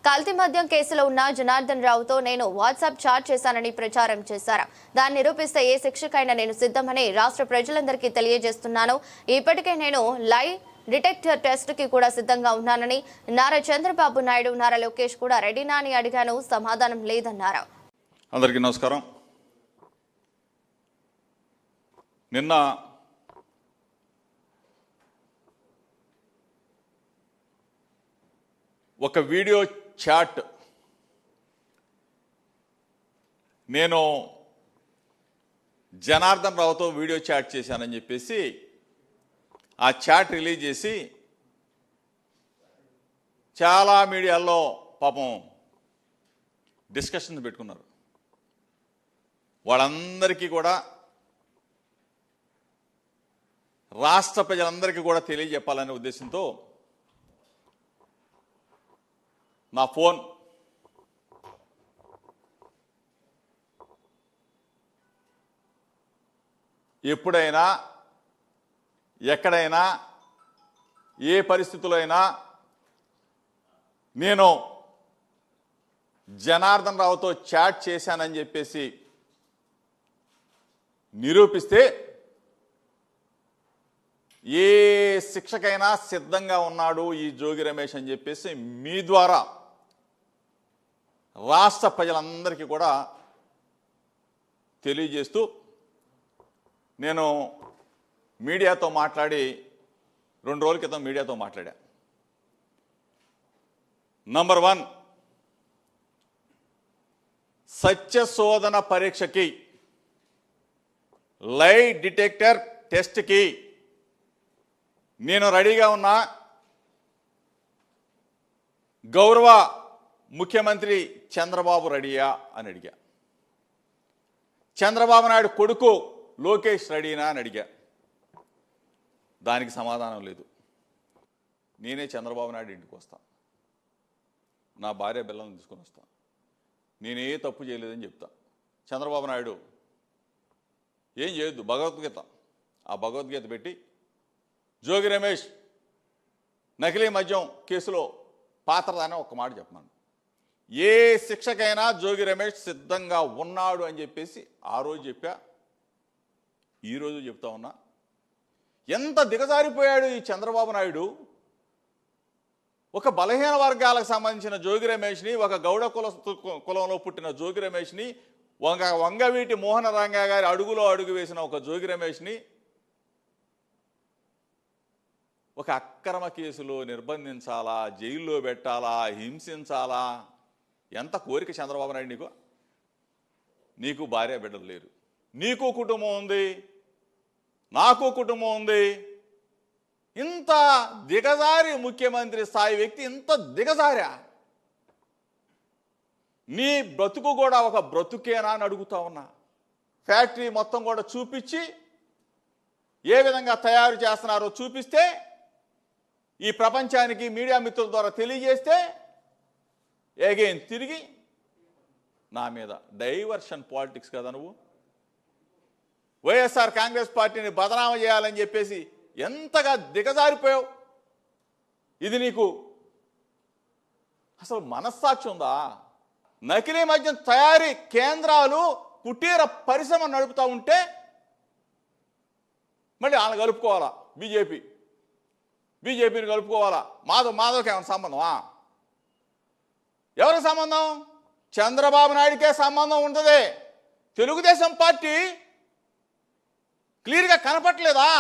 కల్తీ మద్యం కేసులో ఉన్న జనార్దన్ రావుతో నేను వాట్సాప్ చాట్ చేశానని ప్రచారం చేశారు. దాన్ని నిరూపిస్తే ఏ శిక్షకైనా నేను సిద్ధమని రాష్ట్ర ప్రజలందరికీ తెలియజేస్తున్నాను. ఇప్పటికే నేను లైవ్ డిటెక్టర్ టెస్ట్ కి కూడా సిద్ధంగా ఉన్నానని నారా చంద్రబాబు నాయుడు, నారా లోకేష్ కూడా రెడీనా అని అడిగాను. సమాధానం లేదన్నారు. అందరికీ నమస్కారం. నిన్న ఒక వీడియో చాట్ నేను జనార్దన్ రావుతో వీడియో చాట్ చేశానని చెప్పేసి ఆ చాట్ రిలీజ్ చేసి చాలా మీడియాల్లో పాపం డిస్కషన్స్ పెట్టుకున్నారు. వాళ్ళందరికీ కూడా రాష్ట్ర ప్రజలందరికీ కూడా తెలియజెప్పాలనే ఉద్దేశంతో నా ఫోన్ ఎప్పుడైనా ఎక్కడైనా ఏ పరిస్థితుల్లో అయినా నేను జనార్దన్ రావుతో చాట్ చేశానని చెప్పేసి నిరూపిస్తే ఏ శిక్షకైనా సిద్ధంగా ఉన్నాడు ఈ జోగి రమేష్ అని చెప్పేసి మీ ద్వారా రాష్ట్ర ప్రజలందరికీ కూడా తెలియజేస్తూ నేను మీడియాతో మాట్లాడి 2 రోజుల క్రితం మీడియాతో మాట్లాడా. నంబర్ 1, సత్యశోధన పరీక్షకి లై డిటెక్టర్ టెస్ట్కి నేను రెడీగా ఉన్నా. గౌరవ ముఖ్యమంత్రి చంద్రబాబు రెడీయా అని అడిగా. చంద్రబాబు నాయుడు కొడుకు లోకేష్ రెడీనా అని అడిగా. దానికి సమాధానం లేదు. నేనే చంద్రబాబు నాయుడు ఇంటికి వస్తా, నా భార్య బిల్లను తీసుకొని వస్తా, నేనే తప్పు చేయలేదని చెప్తా. చంద్రబాబు నాయుడు ఏం చేయొద్దు, భగవద్గీత, ఆ భగవద్గీత పెట్టి జోగి రమేష్ నకిలీ మద్యం కేసులో పాత్రదాని ఒక మాట చెప్పమను. ఏ శిక్షకైనా జోగి రమేష్ సిద్ధంగా ఉన్నాడు అని చెప్పేసి ఆ రోజు చెప్పా, ఈరోజు చెప్తా ఉన్నా. ఎంత దిగజారిపోయాడు ఈ చంద్రబాబు నాయుడు. ఒక బలహీన వర్గాలకు సంబంధించిన జోగి రమేష్ని, ఒక గౌడ కులంలో పుట్టిన జోగి రమేష్ని, వంగవీటి మోహన రంగా గారి అడుగులో అడుగు వేసిన ఒక జోగి రమేష్ని ఒక అక్రమ కేసులో నిర్బంధించాలా, జైల్లో పెట్టాలా, హింసించాలా? ఎంత కోరిక చంద్రబాబు నాయుడు నీకు? నీకు భార్య బిడ్డలు లేరు, నీకు కుటుంబం ఉంది, నాకు కుటుంబం ఉంది. ఇంత దిగజారి ముఖ్యమంత్రి స్థాయి వ్యక్తి ఇంత దిగజారా? నీ బ్రతుకు కూడా ఒక బ్రతుకేనా అని అడుగుతా ఉన్నా. ఫ్యాక్టరీ మొత్తం కూడా చూపించి ఏ విధంగా తయారు చేస్తున్నారో చూపిస్తే ఈ ప్రపంచానికి మీడియా మిత్రుల ద్వారా తెలియజేస్తే ఎగైన్ తిరిగి నా మీద డైవర్షన్ పాలిటిక్స్ కదా నువ్వు. వైఎస్ఆర్ కాంగ్రెస్ పార్టీని బదనామ చేయాలని చెప్పేసి ఎంతగా దిగజారిపోయావు. ఇది నీకు అసలు మనస్సాక్షి ఉందా? నకిలీ మద్యం తయారీ కేంద్రాలు, కుటీర పరిశ్రమ నడుపుతూ ఉంటే మళ్ళీ వాళ్ళని కలుపుకోవాలా? బీజేపీని కలుపుకోవాలా? మాధవ్కి ఏమైనా సంబంధమా? ఎవరికి సంబంధం? చంద్రబాబు నాయుడికే సంబంధం ఉంటుంది. తెలుగుదేశం పార్టీ క్లియర్గా కనపట్లేదా?